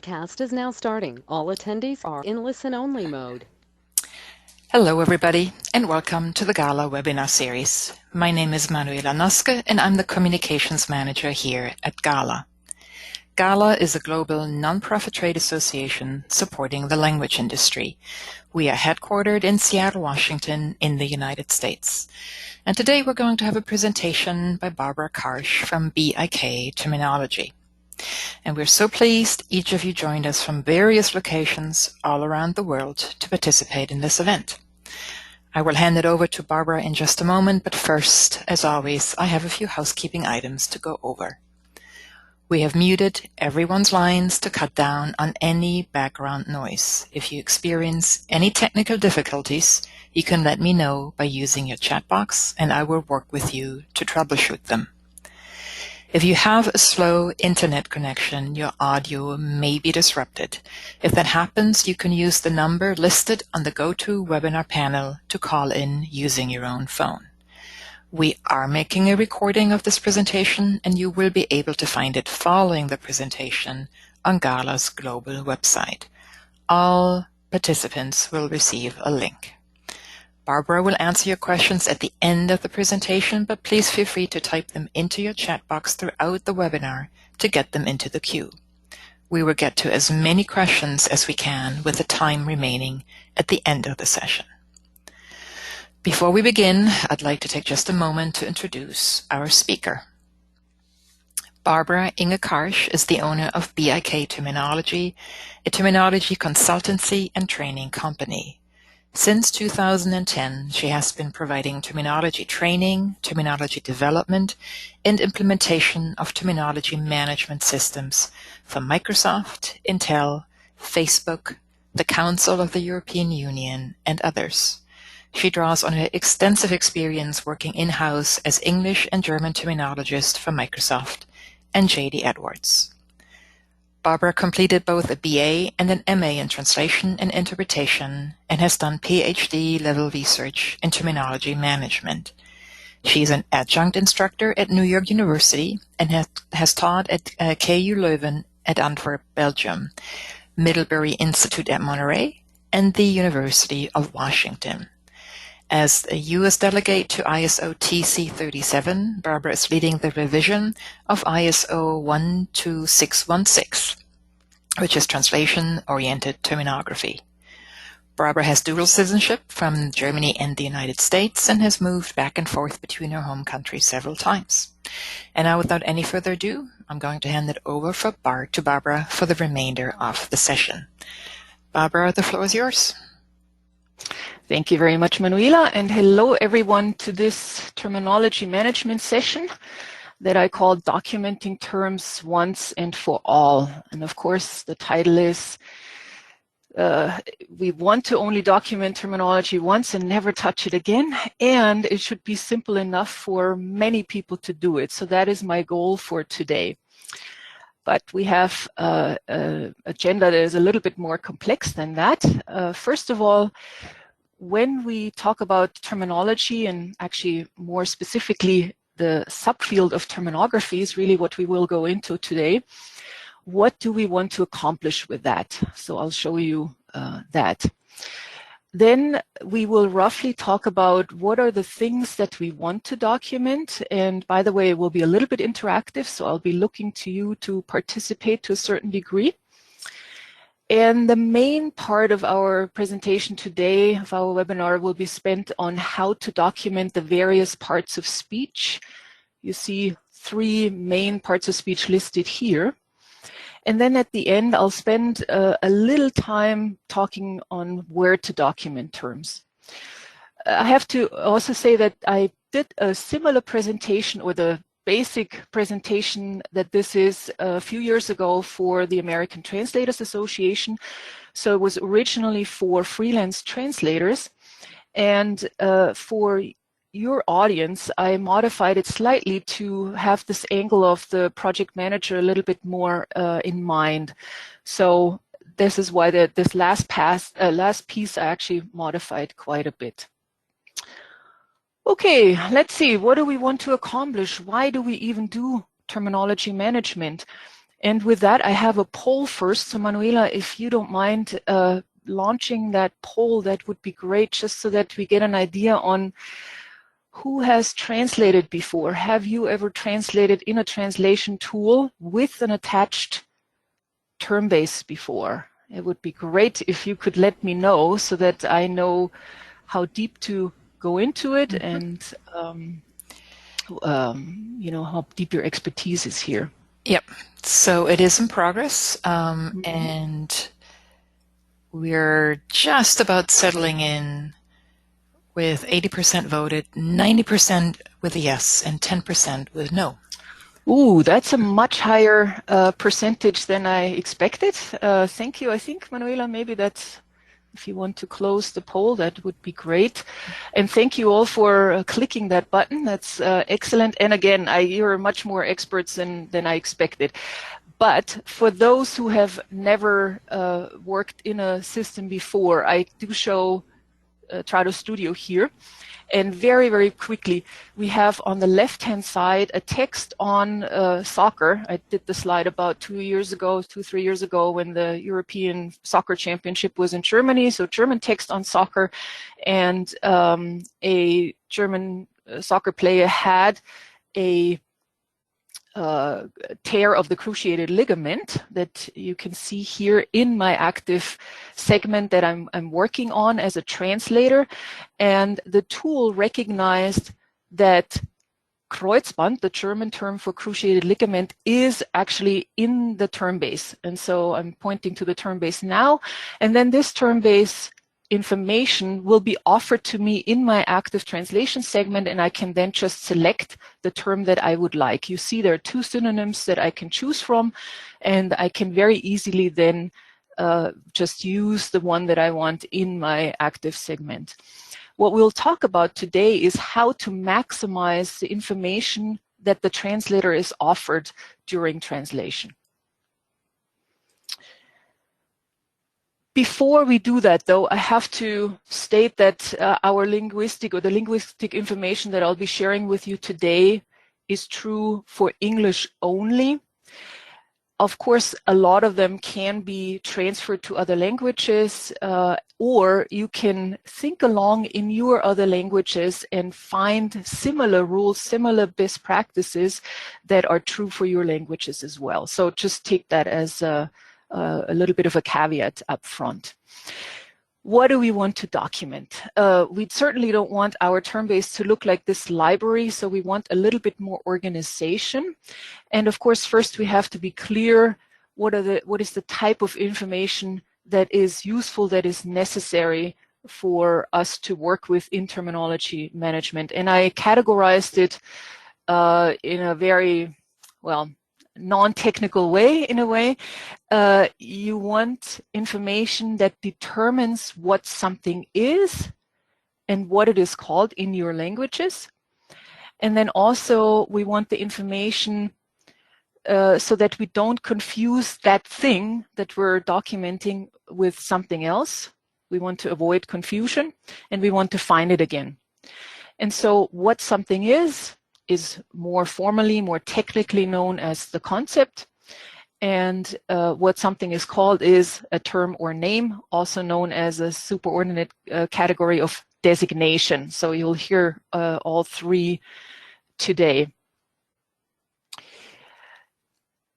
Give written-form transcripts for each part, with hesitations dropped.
Cast is now starting. All attendees are in listen-only mode. Hello everybody, and welcome to the GALA webinar series. My name is Manuela Noske, and I'm the Communications Manager here at GALA. GALA is a global non-profit trade association supporting the language industry. We are headquartered in Seattle, Washington, in the United States. And today we're going to have a presentation by Barbara Karsch from BIK Terminology. And we're so pleased each of you joined us from various locations all around the world to participate in this event. I will hand it over to Barbara in just a moment, but first, as always, I have a few housekeeping items to go over. We have muted everyone's lines to cut down on any background noise. If you experience any technical difficulties, you can let me know by using your chat box, and I will work with you to troubleshoot them. If you have a slow internet connection, your audio may be disrupted. If that happens, you can use the number listed on the GoToWebinar panel to call in using your own phone. We are making a recording of this presentation, and you will be able to find it following the presentation on GALA's global website. All participants will receive a link. Barbara will answer your questions at the end of the presentation, but please feel free to type them into your chat box throughout the webinar to get them into the queue. We will get to as many questions as we can with the time remaining at the end of the session. Before we begin, I'd like to take just a moment to introduce our speaker. Barbara Inge Karsch is the owner of BIK Terminology, a terminology consultancy and training company. Since 2010, she has been providing terminology training, terminology development, and implementation of terminology management systems for Microsoft, Intel, Facebook, the Council of the European Union, and others. She draws on her extensive experience working in-house as English and German terminologist for Microsoft and J.D. Edwards. Barbara completed both a BA and an MA in Translation and Interpretation and has done PhD-level research in terminology management. She is an adjunct instructor at New York University and has taught at KU Leuven at Antwerp, Belgium, Middlebury Institute at Monterey, and the University of Washington. As a U.S. delegate to ISO TC 37, Barbara is leading the revision of ISO 12616, which is translation-oriented terminography. Barbara has dual citizenship from Germany and the United States and has moved back and forth between her home country several times. And now, without any further ado, I'm going to hand it over to Barbara for the remainder of the session. Barbara, the floor is yours. Thank you very much, Manuela, and hello everyone to this terminology management session that I call Documenting Terms Once and for All. And of course, the title is we want to only document terminology once and never touch it again, and it should be simple enough for many people to do it. So that is my goal for today. But we have an agenda that is a little bit more complex than that. First of all, when we talk about terminology, and actually more specifically the subfield of terminography is really what we will go into today, what do we want to accomplish with that? So I'll show you that. Then we will roughly talk about what are the things that we want to document. And by the way, it will be a little bit interactive, so I'll be looking to you to participate to a certain degree. And the main part of our presentation today, of our webinar, will be spent on how to document the various parts of speech. You see 3 main parts of speech listed here. And then at the end, I'll spend a little time talking on where to document terms. I have to also say that I did a similar presentation, or the basic presentation that this is, a few years ago for the American Translators Association. So it was originally for freelance translators, and for your audience, I modified it slightly to have this angle of the project manager a little bit more in mind. So this is why this last piece I actually modified quite a bit. Okay, let's see, what do we want to accomplish? Why do we even do terminology management? And with that, I have a poll first. So Manuela, if you don't mind launching that poll, that would be great, just so that we get an idea on who has translated before. Have you ever translated in a translation tool with an attached Termbase before? It would be great if you could let me know so that I know how deep to go into it and you know, how deep your expertise is here. Yep. So it is in progress, and we're just about settling in with 80% voted, 90% with a yes, and 10% with no. Ooh, that's a much higher percentage than I expected. Thank you. I think, Manuela, maybe that's, if you want to close the poll, that would be great. And thank you all for clicking that button. That's excellent. And again, you're much more experts than I expected. But for those who have never worked in a system before, I do show Trados Studio here. And very, very quickly, we have on the left-hand side a text on soccer. I did the slide about 3 years ago, when the European Soccer Championship was in Germany. So German text on soccer, and a German soccer player had a tear of the cruciated ligament that you can see here in my active segment that I'm working on as a translator. And the tool recognized that Kreuzband, the German term for cruciated ligament, is actually in the Termbase. And so I'm pointing to the Termbase now. And then this Termbase information will be offered to me in my active translation segment, and I can then just select the term that I would like. You see there are 2 synonyms that I can choose from, and I can very easily then just use the one that I want in my active segment. What we'll talk about today is how to maximize the information that the translator is offered during translation. Before we do that, though, I have to state that the linguistic information that I'll be sharing with you today is true for English only. Of course, a lot of them can be transferred to other languages, or you can think along in your other languages and find similar rules, similar best practices that are true for your languages as well. So just take that as a little bit of a caveat up front. What do we want to document? We certainly don't want our Termbase to look like this library, so we want a little bit more organization. And of course, first we have to be clear what is the type of information that is useful, that is necessary for us to work with in terminology management. And I categorized it in a very, well, non-technical way, in a way. You want information that determines what something is and what it is called in your languages. And then also we want the information so that we don't confuse that thing that we're documenting with something else. We want to avoid confusion, and we want to find it again. And so what something is more formally, more technically known as the concept. And what something is called is a term or name, also known as a superordinate category of designation. So you'll hear all 3 today.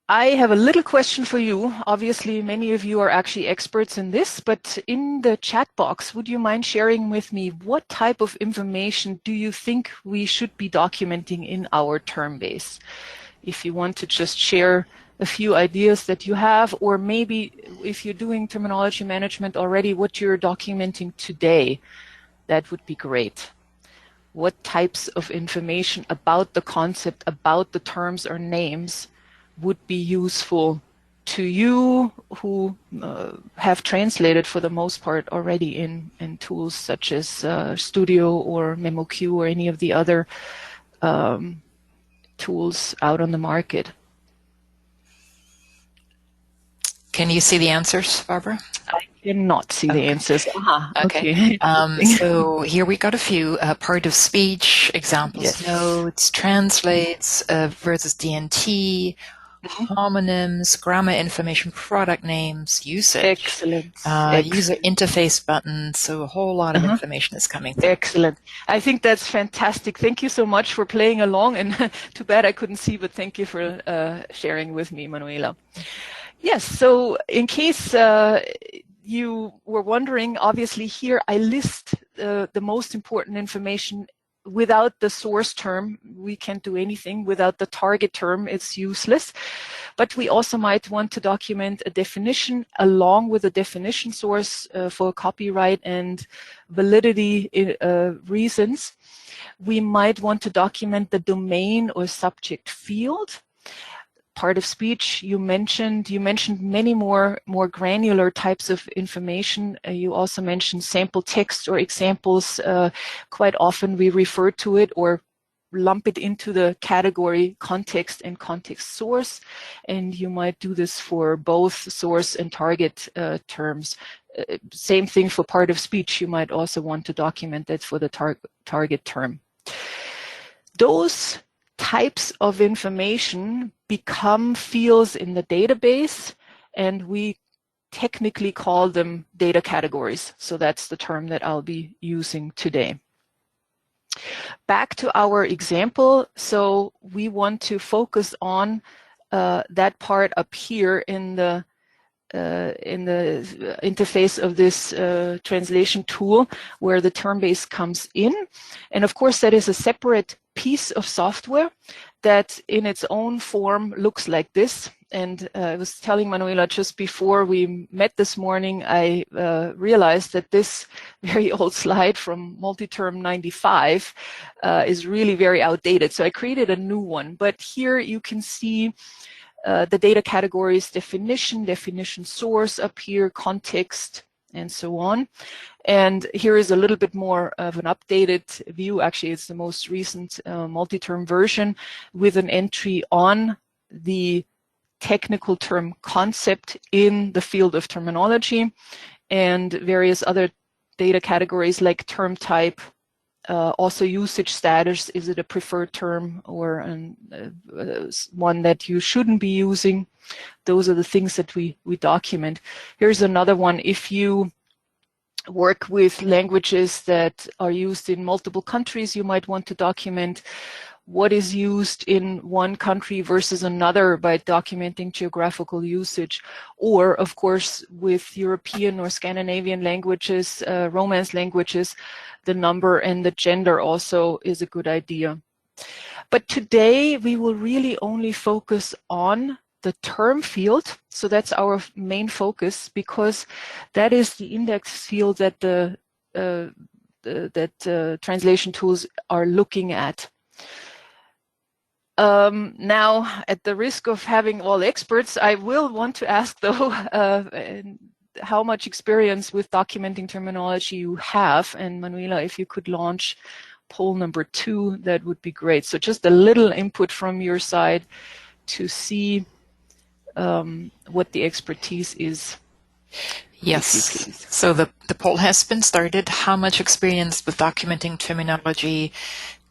I have a little question for you. Obviously, many of you are actually experts in this, but in the chat box, would you mind sharing with me what type of information do you think we should be documenting in our Termbase? If you want to just share a few ideas that you have, or maybe if you're doing terminology management already, what you're documenting today, that would be great. What types of information about the concept, about the terms or names would be useful to you who have translated for the most part already in tools such as Studio or MemoQ or any of the other tools out on the market? Can you see the answers, Barbara? I cannot see the answers. Okay. So here we got a few part of speech, examples, Yes. notes, translates versus DNT, homonyms, grammar information, product names, usage, Excellent. user interface buttons. So a whole lot of information is coming through. Excellent. I think that's fantastic. Thank you so much for playing along. And too bad I couldn't see, but thank you for sharing with me, Manuela. Yes, so in case you were wondering, obviously here I list the most important information. Without the source term, we can't do anything. Without the target term, it's useless. But we also might want to document a definition along with a definition source for copyright and validity reasons. We might want to document the domain or subject field. Part of speech you mentioned many more granular types of information. You also mentioned sample text or examples. Quite often we refer to it or lump it into the category context and context source, and you might do this for both source and target terms. Same thing for part of speech. You might also want to document that for the target term. Those types of information become fields in the database, and we technically call them data categories. So that's the term that I'll be using today. Back to our example. So we want to focus on that part up here in the interface of this translation tool where the Termbase comes in. And of course, that is a separate piece of software that in its own form looks like this. And I was telling Manuela just before we met this morning, I realized that this very old slide from Multiterm 95 is really very outdated. So I created a new one. But here you can see the data categories, definition source up here, context, and so on. And here is a little bit more of an updated view. Actually, it's the most recent multi-term version with an entry on the technical term concept in the field of terminology and various other data categories like term type, also usage status. Is it a preferred term or one that you shouldn't be using? Those are the things that we document. Here's another one. If you work with languages that are used in multiple countries, you might want to document what is used in one country versus another by documenting geographical usage. Or, of course, with European or Scandinavian languages, Romance languages, the number and the gender also is a good idea. But today we will really only focus on the term field. So that's our main focus, because that is the index field that translation tools are looking at. Now, at the risk of having all experts, I will want to ask, though, how much experience with documenting terminology you have. And Manuela, if you could launch poll number 2, that would be great. So just a little input from your side to see what the expertise is. Yes. So the poll has been started. How much experience with documenting terminology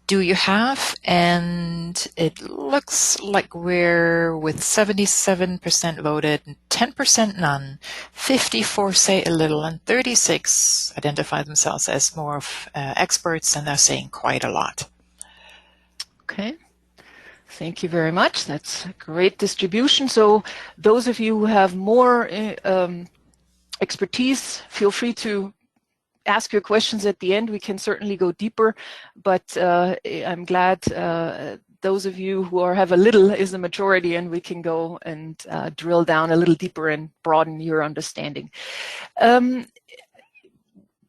do you have? And it looks like we're with 77% voted, 10% none, 54 say a little, and 36 identify themselves as more of experts, and they're saying quite a lot. Okay. Thank you very much. That's a great distribution. So those of you who have more expertise, feel free to ask your questions at the end. We can certainly go deeper, but I'm glad those of you who have a little is the majority, and we can go and drill down a little deeper and broaden your understanding.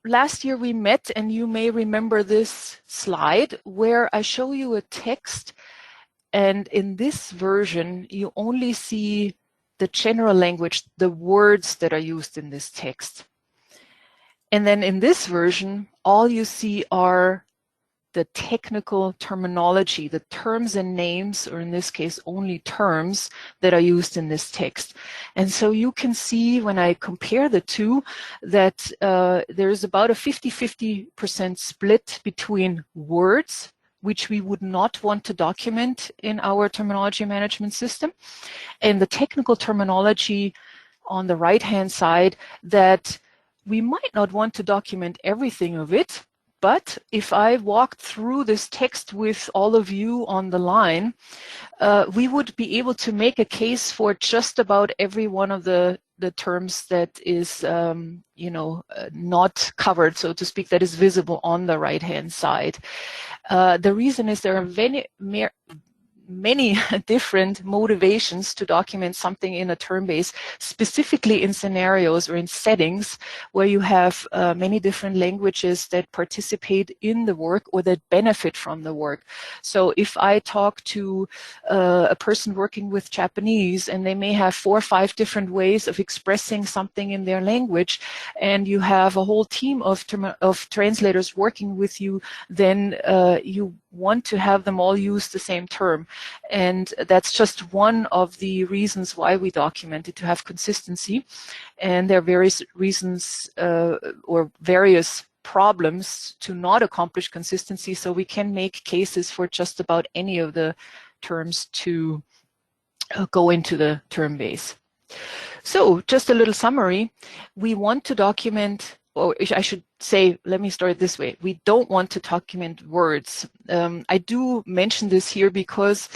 Last year we met, and you may remember this slide where I show you a text, and in this version you only see the general language, the words that are used in this text. And then in this version, all you see are the technical terminology, the terms and names, or in this case, only terms that are used in this text. And so you can see when I compare the two that there's about a 50-50% split between words, which we would not want to document in our terminology management system, and the technical terminology on the right-hand side that we might not want to document everything of it, but if I walked through this text with all of you on the line, we would be able to make a case for just about every one of the terms that is, not covered, so to speak, that is visible on the right-hand side. The reason is there are many different motivations to document something in a term base, specifically in scenarios or in settings where you have many different languages that participate in the work or that benefit from the work. So if I talk to a person working with Japanese and they may have 4 or 5 different ways of expressing something in their language, and you have a whole team of translators working with you, then you want to have them all use the same term. And that's just one of the reasons why we document it, to have consistency. And there are various reasons or various problems to not accomplish consistency, so we can make cases for just about any of the terms to go into the term base. So just a little summary. We want to document, or I should say, let me start this way. We don't want to document words. I do mention this here because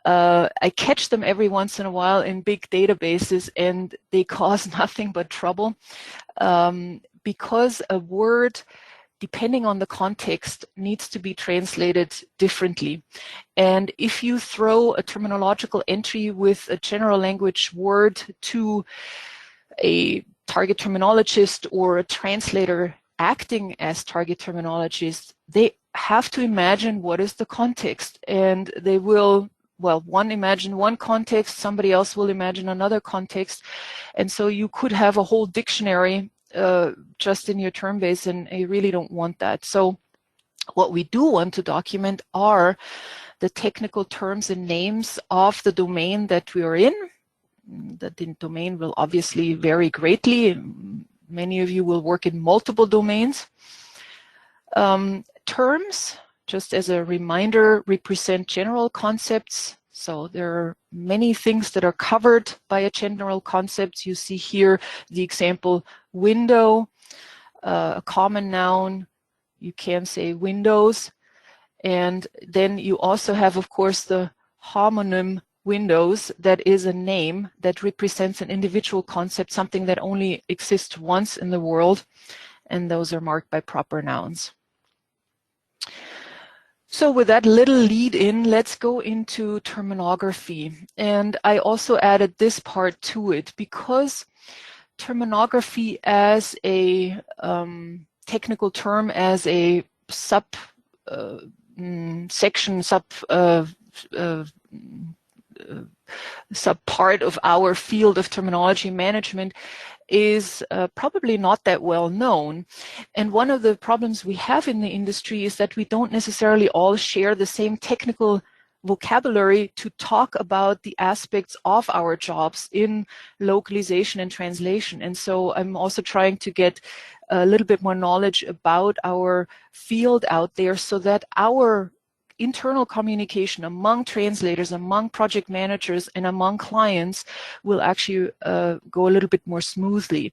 I catch them every once in a while in big databases, and they cause nothing but trouble because a word, depending on the context, needs to be translated differently. And if you throw a terminological entry with a general language word to a target terminologist or a translator acting as target terminologist, they have to imagine what is the context, and they will, well, one imagine one context, somebody else will imagine another context, and so you could have a whole dictionary just in your term base, and you really don't want that. So what we do want to document are the technical terms and names of the domain that we are in. The domain will obviously vary greatly. Many of you will work in multiple domains. Terms, just as a reminder, represent general concepts. So there are many things that are covered by a general concept. You see here the example window, a common noun. You can say windows. And then you also have, of course, the homonym Windows, that is a name that represents an individual concept, something that only exists once in the world, and those are marked by proper nouns. So with that little lead in, let's go into terminography. And I also added this part to it because terminography as a technical term, as a sub part of our field of terminology management is probably not that well known. And one of the problems we have in the industry is that we don't necessarily all share the same technical vocabulary to talk about the aspects of our jobs in localization and translation. And so I'm also trying to get a little bit more knowledge about our field out there so that our internal communication among translators, among project managers, and among clients will actually go a little bit more smoothly.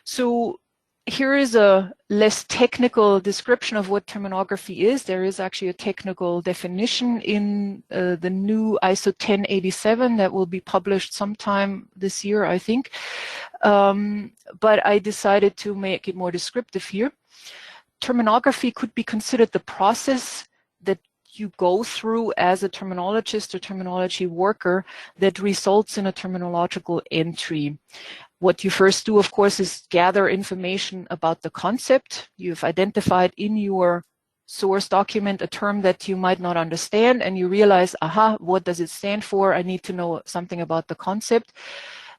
So here is a less technical description of what terminography is. There is actually a technical definition in the new ISO 1087 that will be published sometime this year, I think. But I decided to make it more descriptive here. Terminography could be considered the process that you go through as a terminologist or terminology worker that results in a terminological entry. What you first do, of course, is gather information about the concept. You've identified in your source document a term that you might not understand, and you realize, aha, what does it stand for? I need to know something about the concept.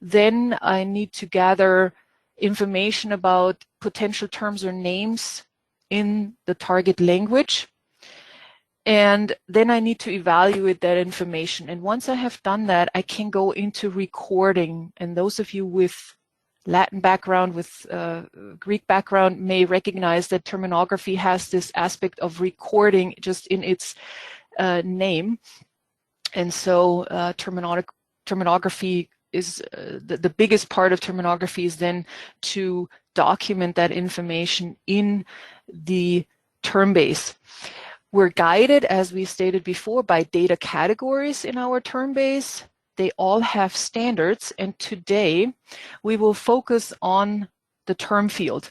Then I need to gather information about potential terms or names in the target language. And then I need to evaluate that information. And once I have done that, I can go into recording. And those of you with Latin background with Greek background may recognize that terminography has this aspect of recording just in its name. And so terminography is the biggest part of terminography is then to document that information in the Termbase. We're guided, as we stated before, by data categories in our Termbase. They all have standards, and today we will focus on the term field.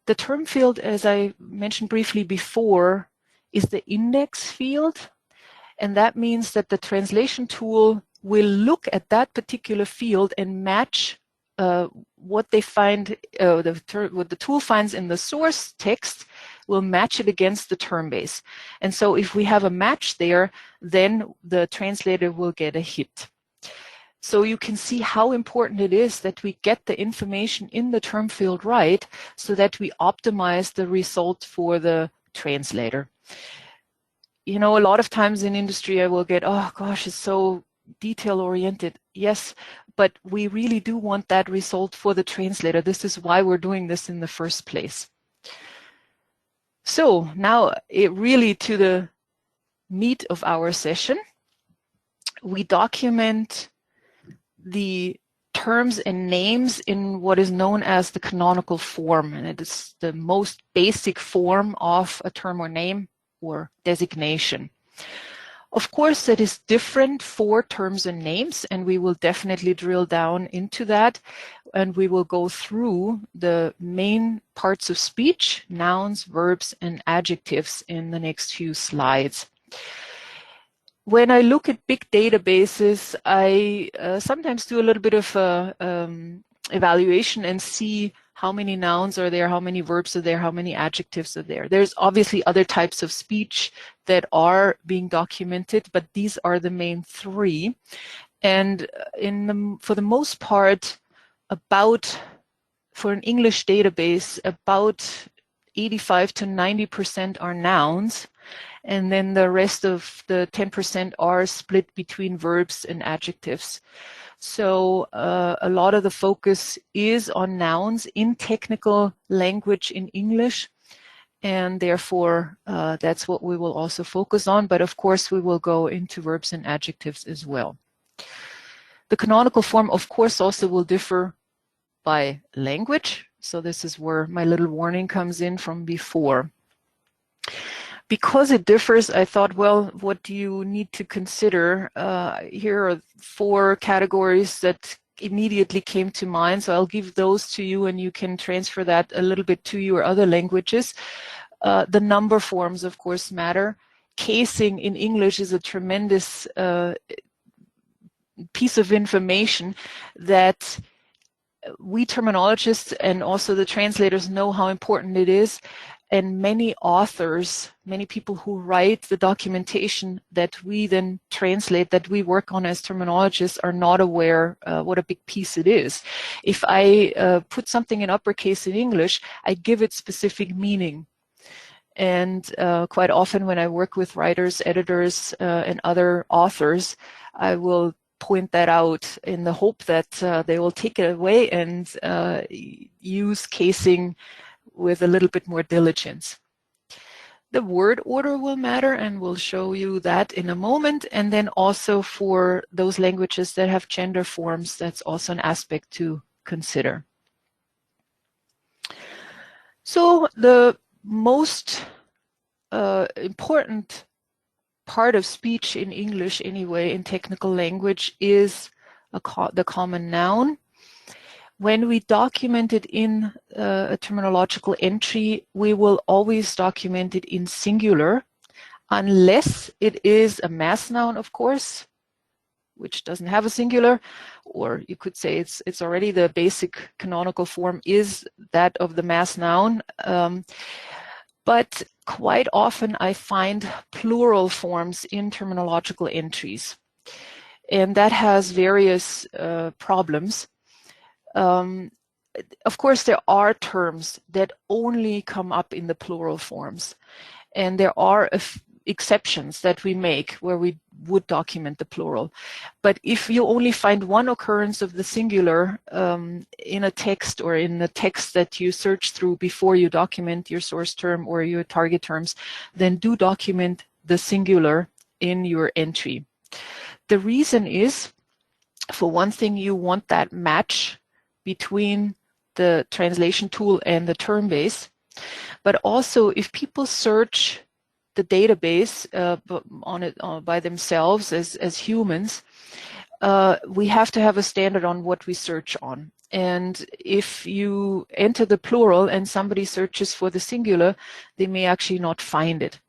The term field, as I mentioned briefly before, is the index field, and that means that the translation tool will look at that particular field and match what they find, what the tool finds in the source text will match it against the Termbase. And so if we have a match there, then the translator will get a hit. So you can see how important it is that we get the information in the term field right so that we optimize the result for the translator. You know, a lot of times in industry I will get, oh gosh, it's so detail oriented. Yes, but we really do want that result for the translator. This is why we're doing this in the first place. So now really to the meat of our session. We document the terms and names in what is known as the canonical form, and it is the most basic form of a term or name or designation. Of course, that is different for terms and names, and we will definitely drill down into that, and we will go through the main parts of speech, nouns, verbs, and adjectives in the next few slides. When I look at big databases, I sometimes do a little bit of evaluation and see how many nouns are there, how many verbs are there, how many adjectives are there. There's obviously other types of speech that are being documented, but these are the main three. And for the most part, for an English database, about 85 to 90% are nouns. And then the rest of the 10% are split between verbs and adjectives. So a lot of the focus is on nouns in technical language in English, and therefore that's what we will also focus on, but of course we will go into verbs and adjectives as well. The canonical form, of course, also will differ by language, so this is where my little warning comes in from before. Because it differs, I thought, well, what do you need to consider? Here are 4 categories that immediately came to mind, so I'll give those to you and you can transfer that a little bit to your other languages. The number forms, of course, matter. Casing in English is a tremendous piece of information that we terminologists and also the translators know how important it is. And many authors, many people who write the documentation that we then translate, that we work on as terminologists, are not aware what a big piece it is. If I put something in uppercase in English, I give it specific meaning. And quite often when I work with writers, editors, and other authors, I will point that out in the hope that they will take it away and use casing with a little bit more diligence. The word order will matter, and we'll show you that in a moment. And then also for those languages that have gender forms, that's also an aspect to consider. So the most important part of speech in English anyway, in technical language, is the common noun. When we document it in a terminological entry, we will always document it in singular, unless it is a mass noun, of course, which doesn't have a singular, or you could say it's already the basic canonical form is that of the mass noun. But quite often I find plural forms in terminological entries, and that has various problems. Of course, there are terms that only come up in the plural forms, and there are exceptions that we make where we would document the plural. But if you only find one occurrence of the singular in a text or in the text that you search through before you document your source term or your target terms, then do document the singular in your entry. The reason is, for one thing, you want that match between the translation tool and the Termbase. But also, if people search the database by themselves as humans, we have to have a standard on what we search on. And if you enter the plural and somebody searches for the singular, they may actually not find it.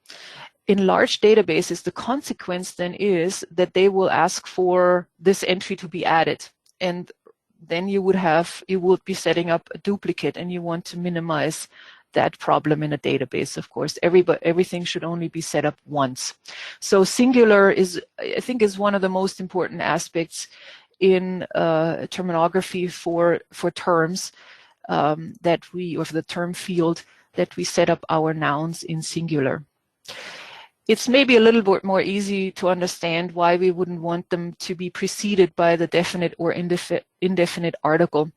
In large databases, the consequence then is that they will ask for this entry to be added. And then you would be setting up a duplicate, and you want to minimize that problem in a database, of course. Everything should only be set up once. So singular is, I think, is one of the most important aspects in terminography for terms that we, or for the term field, that we set up our nouns in singular. It's maybe a little bit more easy to understand why we wouldn't want them to be preceded by the definite or indefinite article.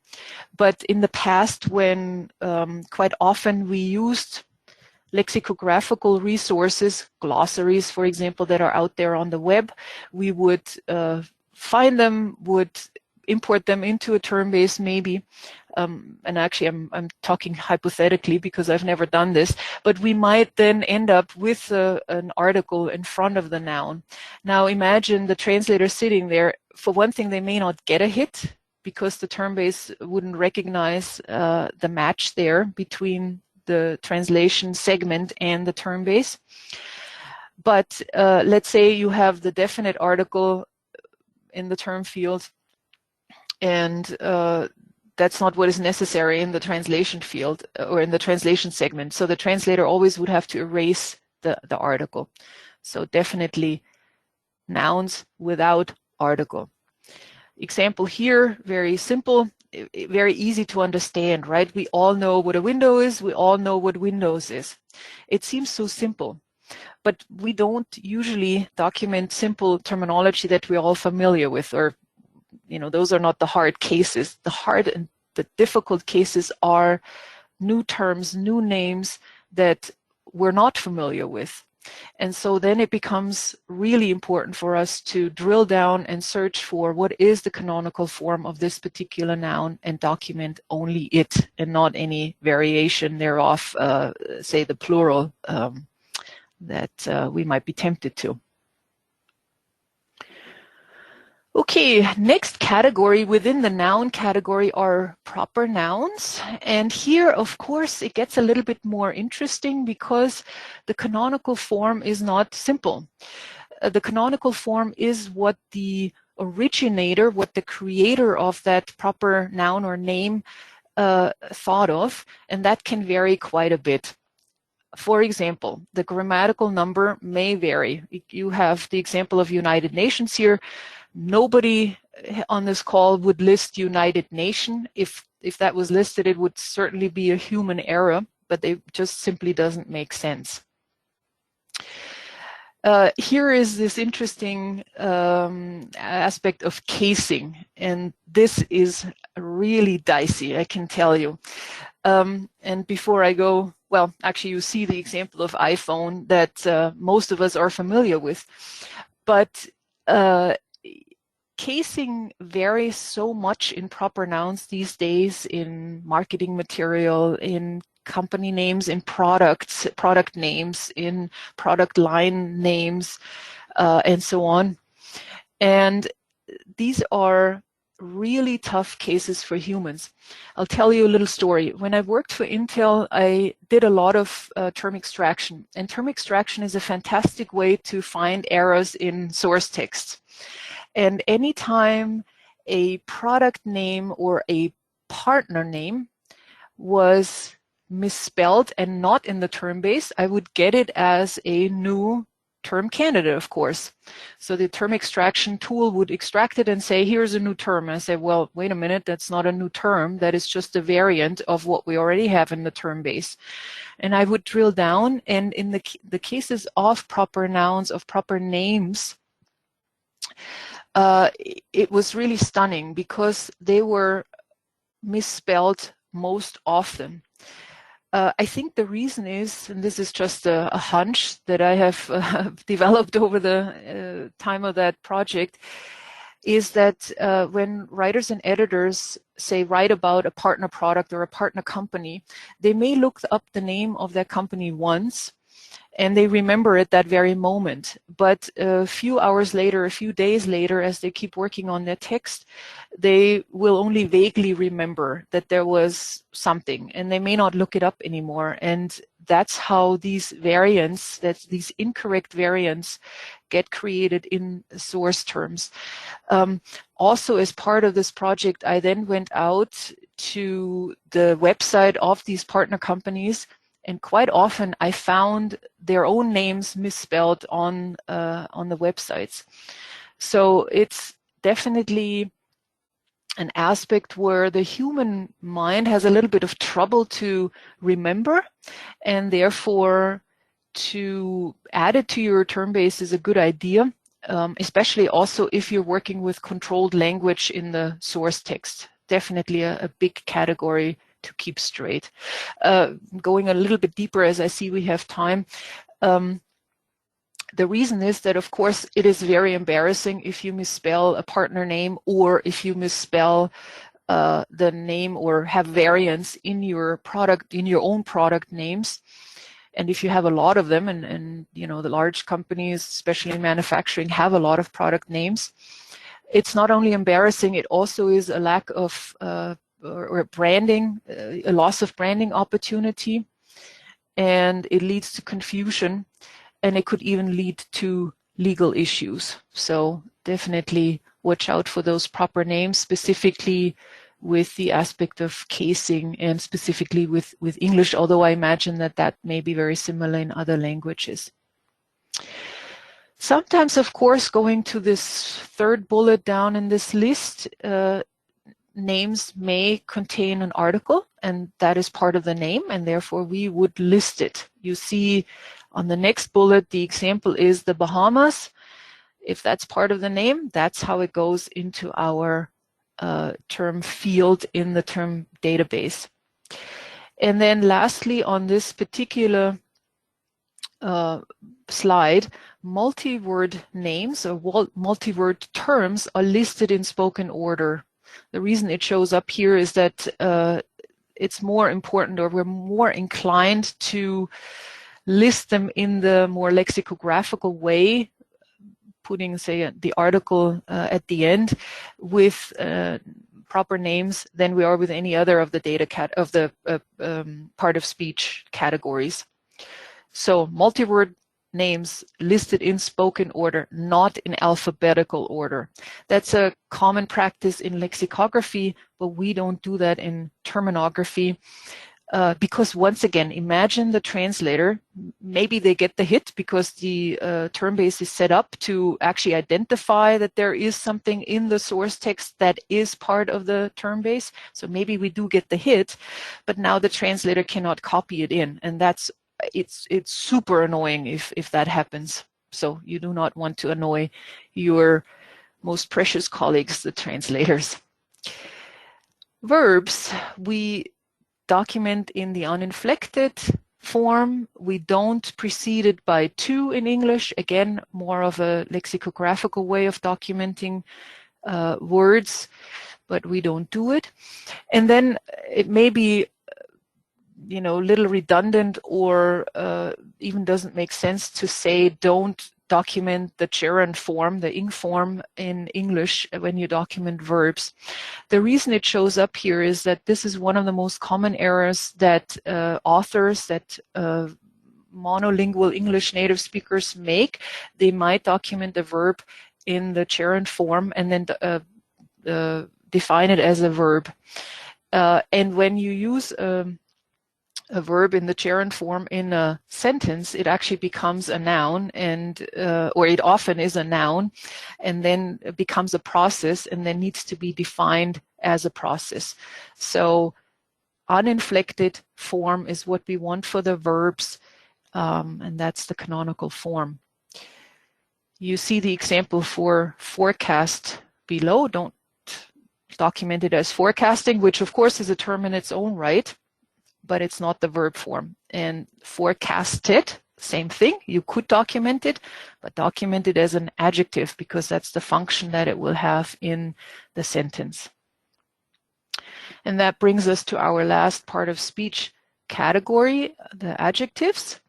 But in the past, when quite often we used lexicographical resources, glossaries, for example, that are out there on the web, we would find them, would import them into a Termbase maybe. And actually, I'm talking hypothetically because I've never done this, but we might then end up with an article in front of the noun. Now imagine the translator sitting there. For one thing, they may not get a hit because the Termbase wouldn't recognize the match there between the translation segment and the Termbase. But let's say you have the definite article in the term field, and that's not what is necessary in the translation field or in the translation segment. So the translator always would have to erase the article. So definitely nouns without article. Example here, very simple, very easy to understand, right? We all know what a window is. We all know what Windows is. It seems so simple, but we don't usually document simple terminology that we're all familiar with, or those are not the hard cases. The hard and the difficult cases are new terms, new names that we're not familiar with. And so then it becomes really important for us to drill down and search for what is the canonical form of this particular noun and document only it and not any variation thereof, say the plural, that we might be tempted to. Okay, next category within the noun category are proper nouns. And here, of course, it gets a little bit more interesting because the canonical form is not simple. The canonical form is what the originator, what the creator of that proper noun or name thought of, and that can vary quite a bit. For example, the grammatical number may vary. You have the example of United Nations here. Nobody on this call would list United Nation. If that was listed, it would certainly be a human error, but it just simply doesn't make sense. Here is this interesting aspect of casing, and this is really dicey, I can tell you. And before I go, well, actually you see the example of iPhone that most of us are familiar with, but casing varies so much in proper nouns these days, in marketing material, in company names, in products, product names, in product line names, and so on. And these are really tough cases for humans. I'll tell you a little story. When I worked for Intel, I did a lot of term extraction. And term extraction is a fantastic way to find errors in source text. And anytime a product name or a partner name was misspelled and not in the Termbase, I would get it as a new term candidate, of course. So the term extraction tool would extract it and say, here's a new term. And I say, well, wait a minute, that's not a new term. That is just a variant of what we already have in the term base. And I would drill down, and in the cases of proper nouns, of proper names, it was really stunning because they were misspelled most often. I think the reason is, and this is just a hunch that I have developed over the time of that project, is that when writers and editors say write about a partner product or a partner company, they may look up the name of their company once and they remember it that very moment. But a few hours later, a few days later, as they keep working on their text, they will only vaguely remember that there was something, and they may not look it up anymore. And that's how these variants, these incorrect variants, get created in source terms. Also, as part of this project, I then went out to the website of these partner companies, and quite often I found their own names misspelled on the websites. So it's definitely an aspect where the human mind has a little bit of trouble to remember, and therefore to add it to your term base is a good idea, especially also if you're working with controlled language in the source text. Definitely a big category to keep straight. Going a little bit deeper, as I see we have time, the reason is that, of course, it is very embarrassing if you misspell a partner name, or if you misspell the name or have variants in your product, in your own product names. And if you have a lot of them, and you know, the large companies, especially in manufacturing, have a lot of product names, it's not only embarrassing, it also is a lack of or branding, a loss of branding opportunity, and it leads to confusion, and it could even lead to legal issues. So definitely watch out for those proper names, specifically with the aspect of casing, and specifically with English, although I imagine that that may be very similar in other languages. Sometimes, of course, going to this third bullet down in this list, names may contain an article, and that is part of the name, and therefore we would list it. You see on the next bullet, the example is the Bahamas. If that's part of the name, that's how it goes into our term field in the term database. And then lastly, on this particular slide, multi-word names or multi-word terms are listed in spoken order. The reason it shows up here is that it's more important, or we're more inclined to list them in the more lexicographical way, putting, say, the article at the end with proper names than we are with any other of the part of speech categories. So multi-word names listed in spoken order, not in alphabetical order. That's a common practice in lexicography, but we don't do that in terminography. Because once again, imagine the translator, maybe they get the hit because the term base is set up to actually identify that there is something in the source text that is part of the term base. So maybe we do get the hit, but now the translator cannot copy it in, and it's super annoying if that happens. So you do not want to annoy your most precious colleagues, the translators. Verbs, we document in the uninflected form. We don't precede it by to in English. Again, more of a lexicographical way of documenting words, but we don't do it. And then it may be, you know, a little redundant, or even doesn't make sense to say don't document the gerund form, the ing form in English when you document verbs. The reason it shows up here is that this is one of the most common errors that authors, that monolingual English native speakers make. They might document the verb in the gerund form and then define it as a verb. And when you use a verb in the gerund form in a sentence, it actually becomes a noun, and or it often is a noun, and then it becomes a process, and then needs to be defined as a process. So uninflected form is what we want for the verbs, and that's the canonical form. You see the example for forecast below. Don't document it as forecasting, which of course is a term in its own right, but it's not the verb form. And forecasted, same thing. You could document it, but document it as an adjective because that's the function that it will have in the sentence. And that brings us to our last part of speech category, the adjectives.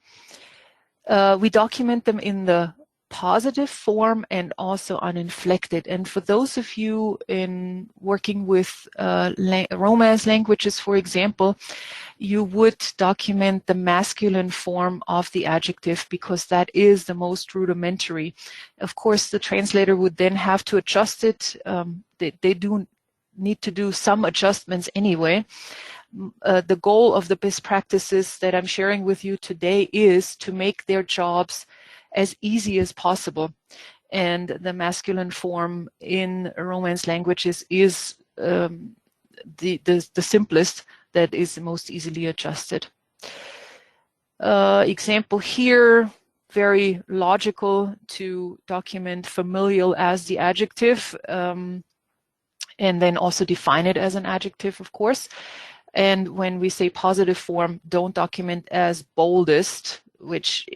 We document them in the positive form and also uninflected. And for those of you in working with Romance languages, for example, you would document the masculine form of the adjective because that is the most rudimentary. Of course, the translator would then have to adjust it. They do need to do some adjustments anyway. The goal of the best practices that I'm sharing with you today is to make their jobs as easy as possible. And the masculine form in Romance languages is the simplest, that is the most easily adjusted. Example here, very logical to document familial as the adjective, and then also define it as an adjective, of course. And when we say positive form, don't document as boldest, which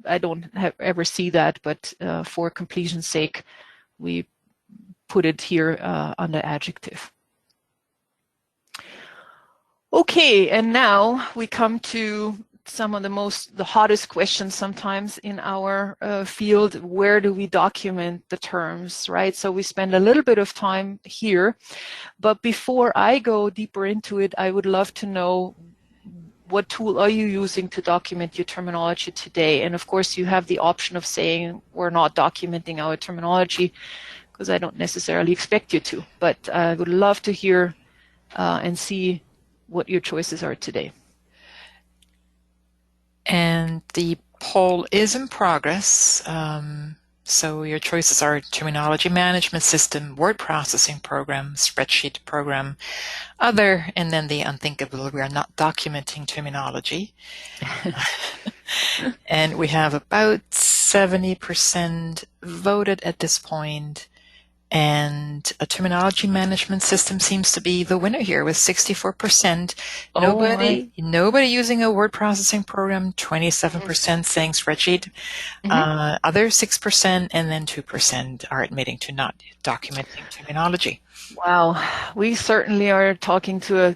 I don't ever see that, but for completion's sake, we put it here under adjective. Okay, and now we come to some of the hottest questions sometimes in our field. Where do we document the terms, right? So we spend a little bit of time here, but before I go deeper into it, I would love to know, what tool are you using to document your terminology today? And of course, you have the option of saying, we're not documenting our terminology, because I don't necessarily expect you to, but I would love to hear and see what your choices are today. And the poll is in progress. So your choices are terminology management system, word processing program, spreadsheet program, other, and then the unthinkable, we are not documenting terminology. And we have about 70% voted at this point. And a terminology management system seems to be the winner here with 64%. Nobody using a word processing program, 27% saying spreadsheet, other 6%, and then 2% are admitting to not documenting terminology. Wow, we certainly are talking to a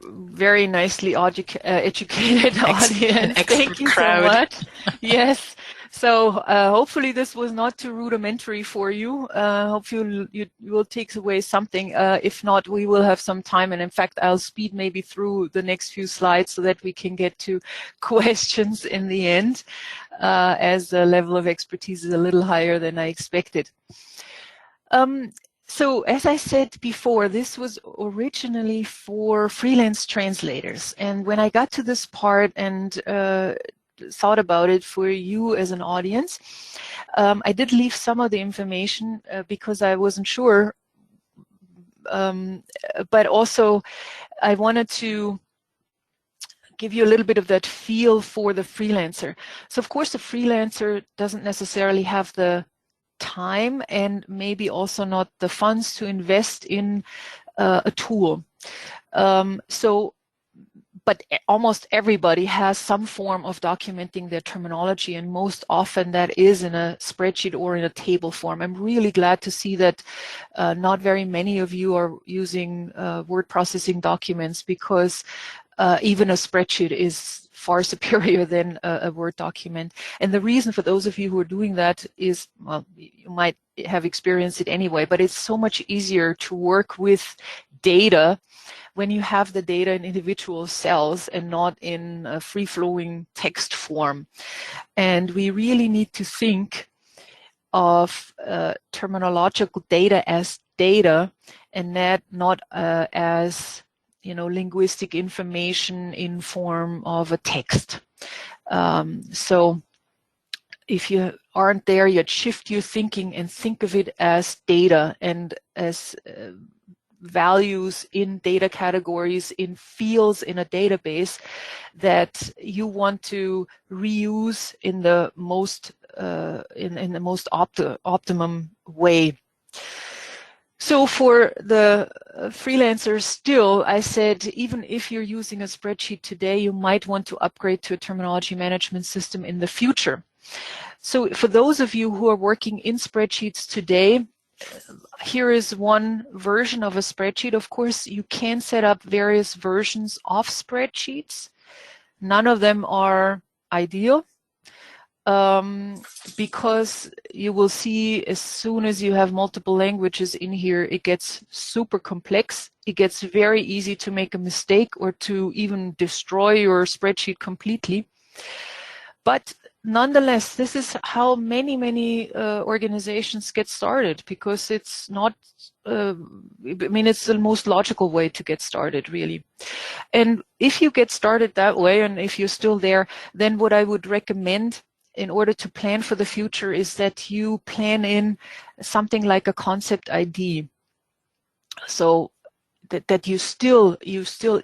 very nicely educated audience. Thank you so much. Yes. So hopefully this was not too rudimentary for you. Hopefully you will take away something. If not, we will have some time. And in fact, I'll speed maybe through the next few slides so that we can get to questions in the end, as the level of expertise is a little higher than I expected. So as I said before, this was originally for freelance translators. And when I got to this part and thought about it for you as an audience, I did leave some of the information because I wasn't sure, but also I wanted to give you a little bit of that feel for the freelancer. So of course the freelancer doesn't necessarily have the time and maybe also not the funds to invest in a tool. But almost everybody has some form of documenting their terminology, and most often that is in a spreadsheet or in a table form. I'm really glad to see that not very many of you are using word processing documents, because even a spreadsheet is far superior than a Word document. And the reason for those of you who are doing that is, well, you might have experienced it anyway, but it's so much easier to work with data when you have the data in individual cells and not in a free-flowing text form. And we really need to think of terminological data as data, and that not as linguistic information in form of a text. So if you aren't there yet, shift your thinking and think of it as data and as values in data categories, in fields in a database that you want to reuse in the most optimum way. So for the freelancers still, I said, even if you're using a spreadsheet today, you might want to upgrade to a terminology management system in the future. So for those of you who are working in spreadsheets today, here is one version of a spreadsheet. Of course, you can set up various versions of spreadsheets. None of them are ideal because you will see as soon as you have multiple languages in here, it gets super complex. It gets very easy to make a mistake or to even destroy your spreadsheet completely. But nonetheless, this is how many organizations get started, because it's not, it's the most logical way to get started, really. And if you get started that way, and if you're still there, then what I would recommend in order to plan for the future is that you plan in something like a concept ID. So that you still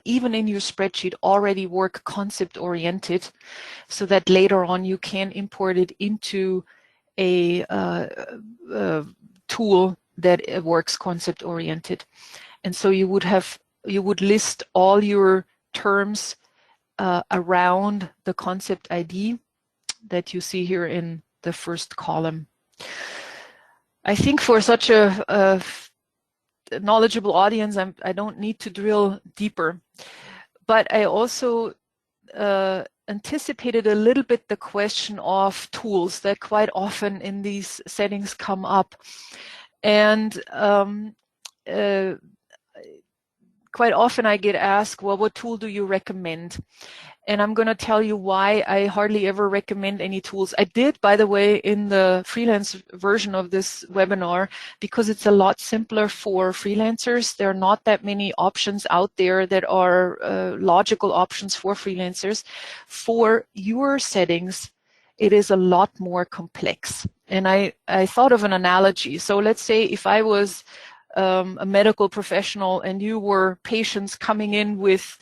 even in your spreadsheet already work concept oriented, so that later on you can import it into a tool that works concept oriented. And so you would list all your terms around the concept ID that you see here in the first column. I think for such a knowledgeable audience, I don't need to drill deeper, but I also anticipated a little bit the question of tools that quite often in these settings come up. And quite often I get asked, well, what tool do you recommend? And I'm going to tell you why I hardly ever recommend any tools. I did, by the way, in the freelance version of this webinar, because it's a lot simpler for freelancers. There are not that many options out there that are logical options for freelancers. For your settings, it is a lot more complex. And I thought of an analogy. So let's say if I was a medical professional and you were patients coming in with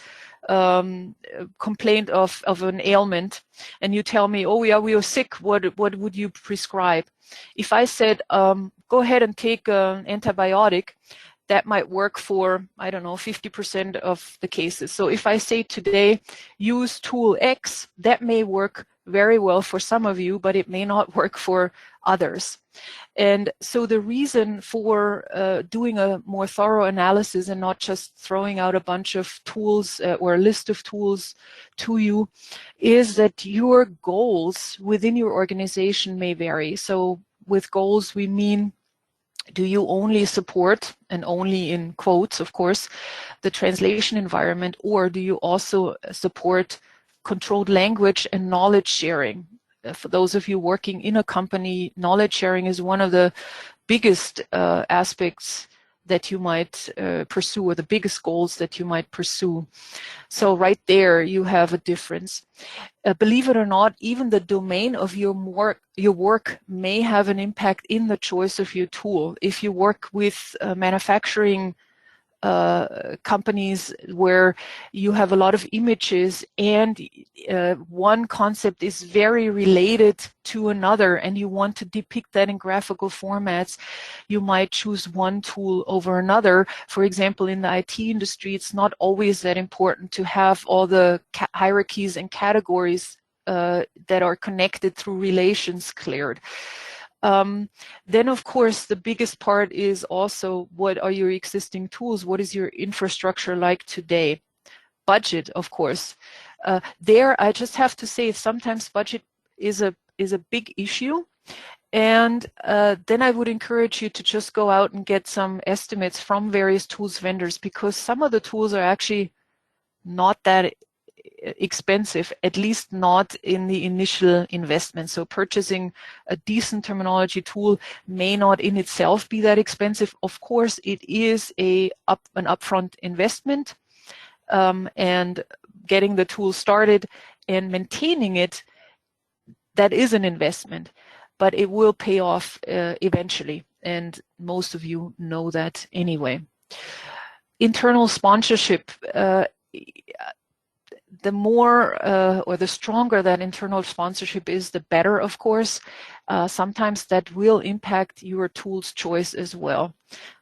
complaint of an ailment, and you tell me, oh yeah, we are sick, what would you prescribe? If I said, go ahead and take an antibiotic, that might work for, I don't know, 50% of the cases. So if I say today, use tool X, that may work very well for some of you, but it may not work for others. And so the reason for doing a more thorough analysis and not just throwing out a bunch of tools or a list of tools to you is that your goals within your organization may vary. So with goals, we mean, do you only support, and only in quotes, of course, the translation environment, or do you also support controlled language and knowledge sharing? For those of you working in a company, knowledge sharing is one of the biggest aspects that you might pursue, or the biggest goals that you might pursue. So right there you have a difference. Believe it or not, even the domain of your work may have an impact in the choice of your tool. If you work with manufacturing companies where you have a lot of images and one concept is very related to another and you want to depict that in graphical formats, you might choose one tool over another. For example, in the IT industry, it's not always that important to have all the hierarchies and categories that are connected through relations cleared. Then, of course, the biggest part is also, what are your existing tools? What is your infrastructure like today? Budget, of course. There, I just have to say, sometimes budget is a big issue. And then I would encourage you to just go out and get some estimates from various tools vendors, because some of the tools are actually not that expensive, at least not in the initial investment. So purchasing a decent terminology tool may not in itself be that expensive. Of course, it is an upfront investment, and getting the tool started and maintaining it, that is an investment, but it will pay off eventually, and most of you know that anyway. Internal sponsorship, the more or the stronger that internal sponsorship is, the better, of course. Sometimes that will impact your tool's choice as well.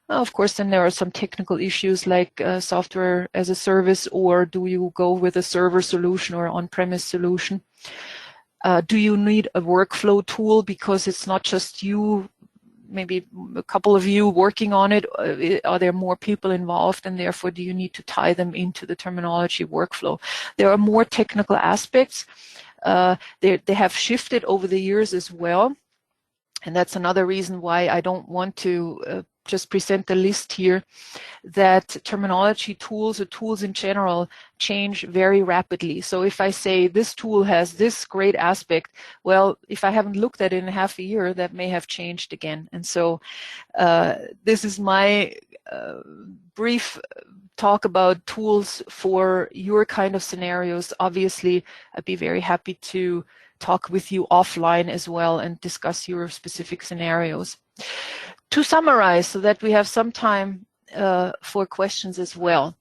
Of course, then there are some technical issues like software as a service, or do you go with a server solution or on-premise solution? Do you need a workflow tool because it's not just you, maybe a couple of you working on it? Are there more people involved, and therefore do you need to tie them into the terminology workflow? There are more technical aspects. They have shifted over the years as well, and that's another reason why I don't want to just present the list here, that terminology tools or tools in general change very rapidly. So if I say this tool has this great aspect, well, if I haven't looked at it in half a year, that may have changed again. And so this is my brief talk about tools for your kind of scenarios. Obviously, I'd be very happy to talk with you offline as well and discuss your specific scenarios. To summarize, so that we have some time for questions as well.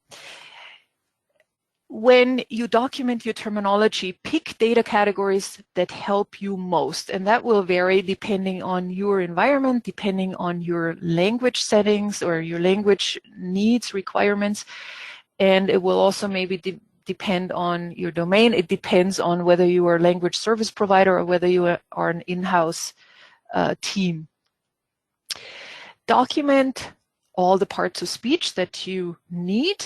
When you document your terminology, pick data categories that help you most, and that will vary depending on your environment, depending on your language settings or your language needs, requirements, and it will also maybe depend on your domain. It depends on whether you are a language service provider or whether you are an in-house team. Document all the parts of speech that you need,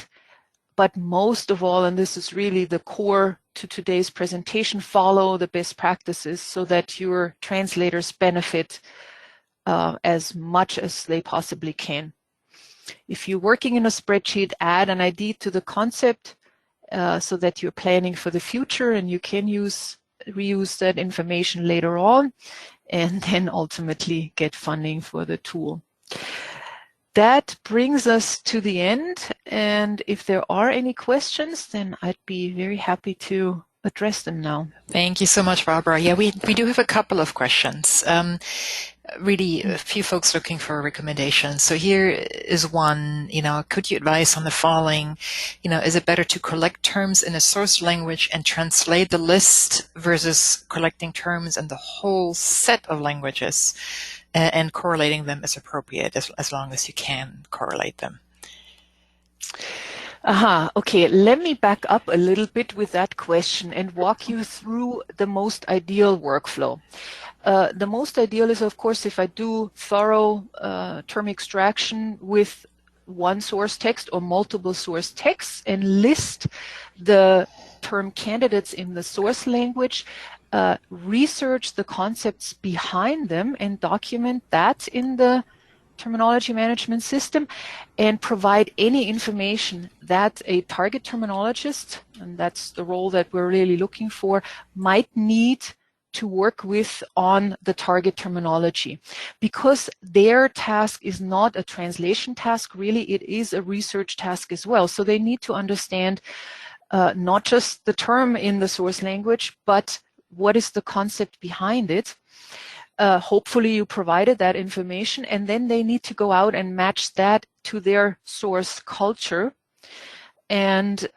but most of all, and this is really the core to today's presentation, follow the best practices so that your translators benefit as much as they possibly can. If you're working in a spreadsheet, add an ID to the concept so that you're planning for the future and you can reuse that information later on, and then ultimately get funding for the tool. That brings us to the end, and if there are any questions, then I'd be very happy to address them now. Thank you so much, Barbara. Yeah, we do have a couple of questions. Really, a few folks looking for recommendations. So here is one, could you advise on the following? Is it better to collect terms in a source language and translate the list versus collecting terms in the whole set of languages and correlating them as appropriate, as long as you can correlate them? Okay, let me back up a little bit with that question and walk you through the most ideal workflow. The most ideal is, of course, if I do thorough term extraction with one source text or multiple source texts and list the term candidates in the source language, research the concepts behind them and document that in the terminology management system, and provide any information that a target terminologist, and that's the role that we're really looking for, might need to work with on the target terminology. Because their task is not a translation task, really, it is a research task as well. So they need to understand not just the term in the source language, but what is the concept behind it. Hopefully you provided that information, and then they need to go out and match that to their source culture, and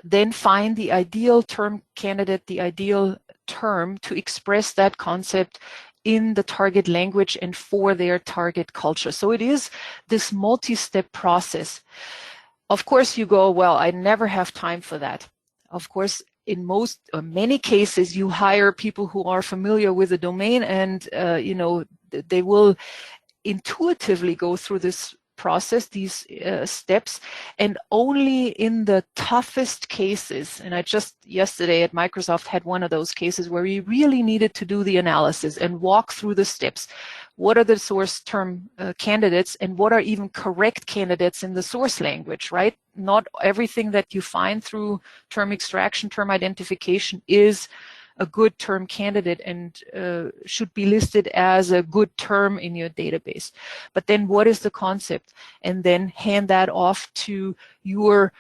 then find the ideal term candidate, the ideal term to express that concept in the target language and for their target culture. So it is this multi-step process. Of course you go, well, I never have time for that. Of course, in most or many cases, you hire people who are familiar with the domain, and they will intuitively go through this process, these steps, and only in the toughest cases, and I just yesterday at Microsoft had one of those cases where we really needed to do the analysis and walk through the steps. What are the source term candidates, and what are even correct candidates in the source language, right? Not everything that you find through term extraction, term identification is a good term candidate and should be listed as a good term in your database. But then what is the concept? And then hand that off to your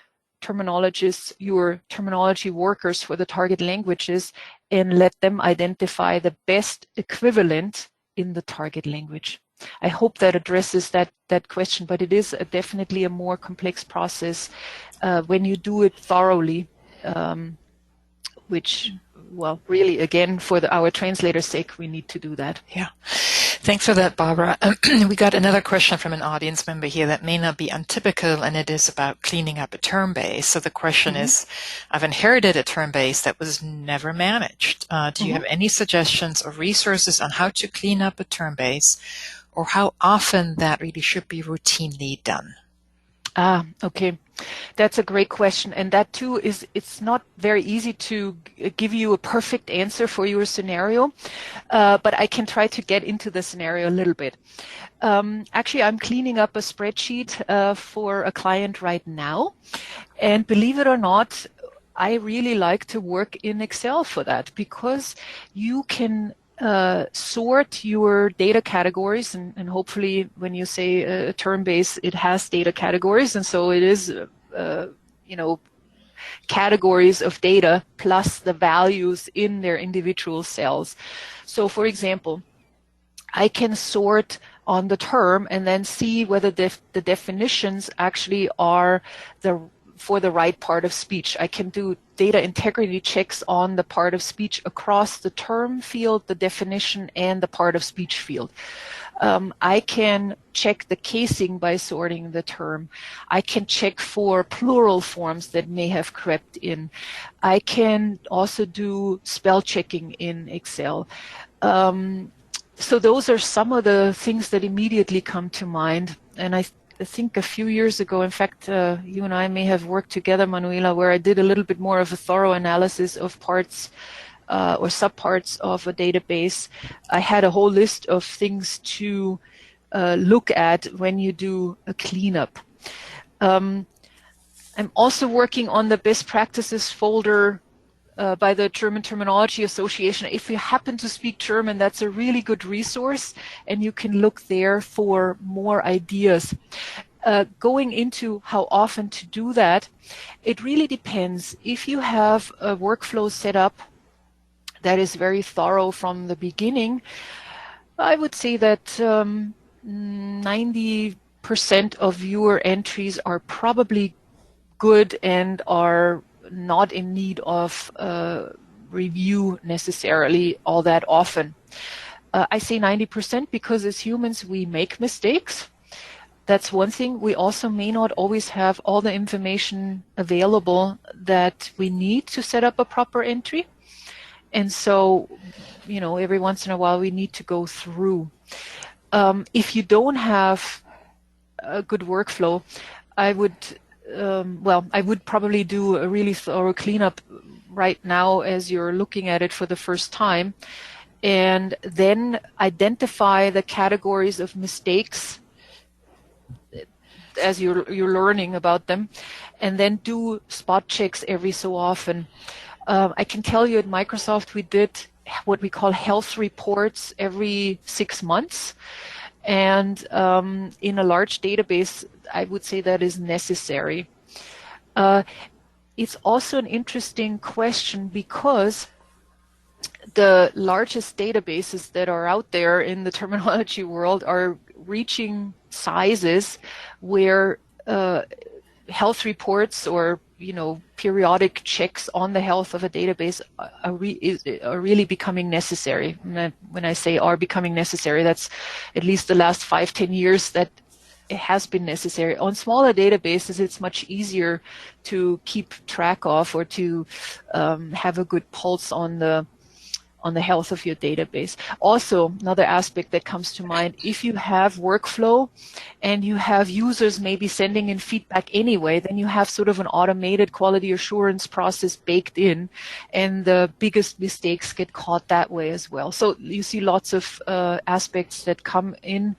terminologists, your terminology workers for the target languages, and let them identify the best equivalent in the target language. I hope that addresses that question, but it is definitely a more complex process when you do it thoroughly, which, well, really, again, for our translators' sake, we need to do that. Yeah. Thanks for that, Barbara. We got another question from an audience member here that may not be untypical, and it is about cleaning up a Termbase. So the question is, I've inherited a Termbase that was never managed. Do you have any suggestions or resources on how to clean up a Termbase, or how often that really should be routinely done? Okay. That's a great question. And that too it's not very easy to give you a perfect answer for your scenario, but I can try to get into the scenario a little bit. Actually, I'm cleaning up a spreadsheet for a client right now. And believe it or not, I really like to work in Excel for that, because you can sort your data categories, and hopefully when you say a Termbase, it has data categories, and so it is, categories of data plus the values in their individual cells. So for example, I can sort on the term and then see whether the definitions actually are for the right part of speech. I can do data integrity checks on the part of speech across the term field, the definition, and the part of speech field. I can check the casing by sorting the term. I can check for plural forms that may have crept in. I can also do spell checking in Excel. So those are some of the things that immediately come to mind. And I think a few years ago, in fact, you and I may have worked together, Manuela, where I did a little bit more of a thorough analysis of parts or subparts of a database. I had a whole list of things to look at when you do a cleanup. I'm also working on the best practices folder by the German Terminology Association. If you happen to speak German, that's a really good resource, and you can look there for more ideas. Going into how often to do that, it really depends. If you have a workflow set up that is very thorough from the beginning, I would say that 90% of your entries are probably good and are not in need of review necessarily all that often. I say 90% because as humans we make mistakes. That's one thing. We also may not always have all the information available that we need to set up a proper entry. And so, every once in a while we need to go through. If you don't have a good workflow, I would probably do a really thorough cleanup right now as you're looking at it for the first time, and then identify the categories of mistakes as you're learning about them, and then do spot checks every so often. I can tell you at Microsoft we did what we call health reports every 6 months, and in a large database I would say that is necessary. It's also an interesting question because the largest databases that are out there in the terminology world are reaching sizes where health reports or periodic checks on the health of a database are really becoming necessary. When I say are becoming necessary, that's at least the last 5-10 years that it has been necessary. On smaller databases, it's much easier to keep track of or to have a good pulse on the health of your database. Also, another aspect that comes to mind, if you have workflow and you have users maybe sending in feedback anyway, then you have sort of an automated quality assurance process baked in, and the biggest mistakes get caught that way as well. So you see lots of aspects that come in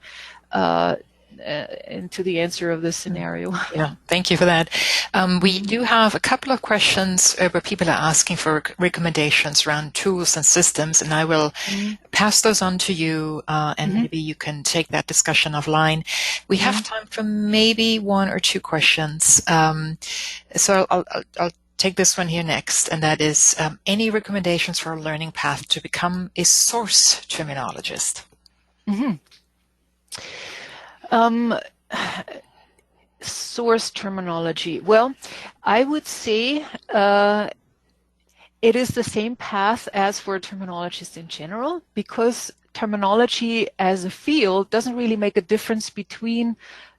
into the answer of this scenario. Yeah, thank you for that. We do have a couple of questions where people are asking for recommendations around tools and systems, and I will pass those on to you, and maybe you can take that discussion offline. We have time for maybe one or two questions. So I'll take this one here next, and that is any recommendations for a learning path to become a source terminologist? Source terminology. Well, I would say it is the same path as for terminologists in general, because terminology as a field doesn't really make a difference between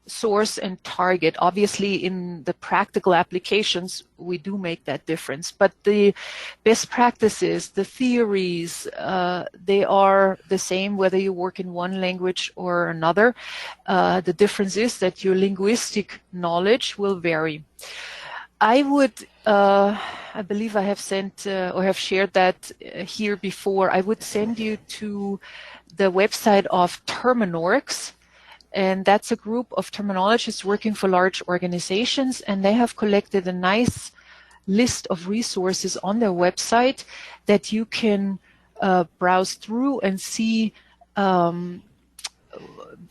source and target. Obviously, in the practical applications, we do make that difference. But the best practices, the theories, they are the same whether you work in one language or another. The difference is that your linguistic knowledge will vary. I would, I believe I have sent or have shared that here before. I would send you to the website of Terminological. And that's a group of terminologists working for large organizations, and they have collected a nice list of resources on their website that you can browse through and see.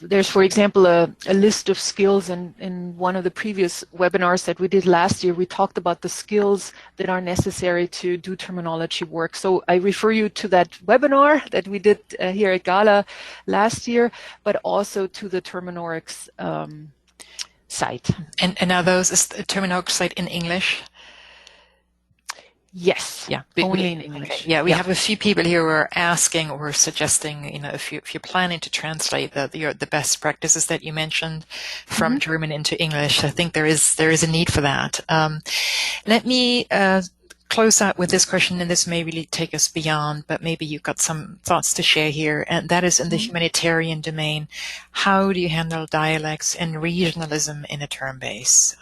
There's, for example, a list of skills. In one of the previous webinars that we did last year, we talked about the skills that are necessary to do terminology work. So I refer you to that webinar that we did here at GALA last year, but also to the Terminological site. And now is the Terminological site in English? Yes. Yeah. Only in English. Okay. Yeah, we have a few people here who are asking or suggesting, if you're planning to translate the best practices that you mentioned from German into English, I think there is a need for that. Let me close out with this question, and this may really take us beyond, but maybe you've got some thoughts to share here, and that is in the humanitarian domain. How do you handle dialects and regionalism in a term base?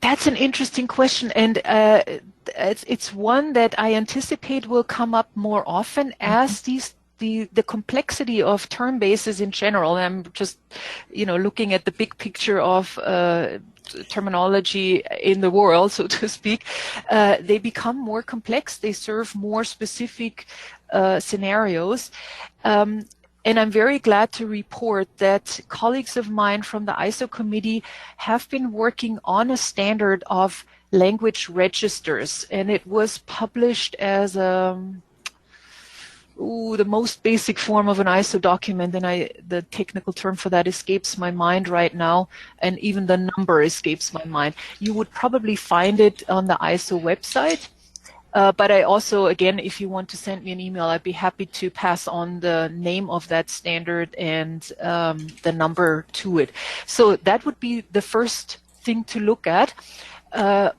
That's an interesting question, and it's one that I anticipate will come up more often as the complexity of term bases in general. I'm just, looking at the big picture of terminology in the world, so to speak. They become more complex. They serve more specific scenarios. And I'm very glad to report that colleagues of mine from the ISO committee have been working on a standard of language registers, and it was published as the most basic form of an ISO document, and the technical term for that escapes my mind right now, and even the number escapes my mind. You would probably find it on the ISO website. But I also, again, if you want to send me an email, I'd be happy to pass on the name of that standard and the number to it. So that would be the first thing to look at.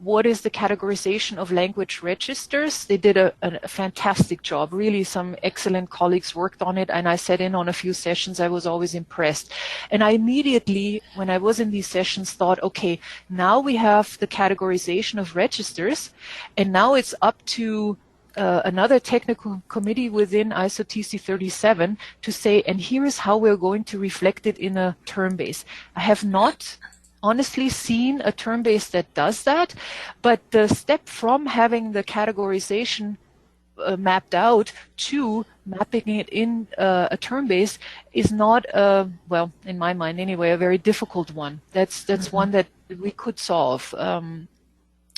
What is the categorization of language registers? They did a fantastic job. Really, some excellent colleagues worked on it, and I sat in on a few sessions. I was always impressed. And I immediately, when I was in these sessions, thought, okay, now we have the categorization of registers, and now it's up to another technical committee within ISO TC 37 to say, and here is how we're going to reflect it in a term base. I have not honestly seen a term base that does that, but the step from having the categorization mapped out to mapping it in a term base is not, well, in my mind anyway, a very difficult one. That's one that we could solve.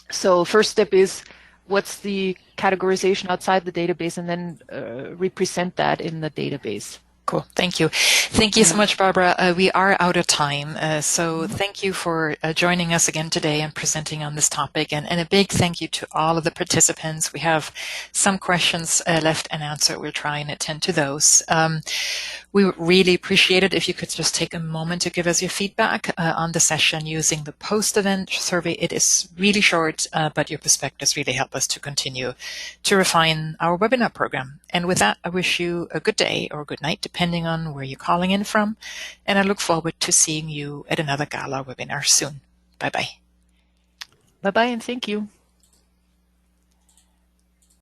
So first step is, what's the categorization outside the database, and then represent that in the database. Cool. Thank you. Thank you so much, Barbara. We are out of time. So thank you for joining us again today and presenting on this topic. And a big thank you to all of the participants. We have some questions left unanswered. We'll try and attend to those. We would really appreciate it if you could just take a moment to give us your feedback on the session using the post-event survey. It is really short, but your perspectives really help us to continue to refine our webinar program. And with that, I wish you a good day or a good night, depending on where you're calling in from. And I look forward to seeing you at another GALA webinar soon. Bye-bye. Bye-bye, and thank you.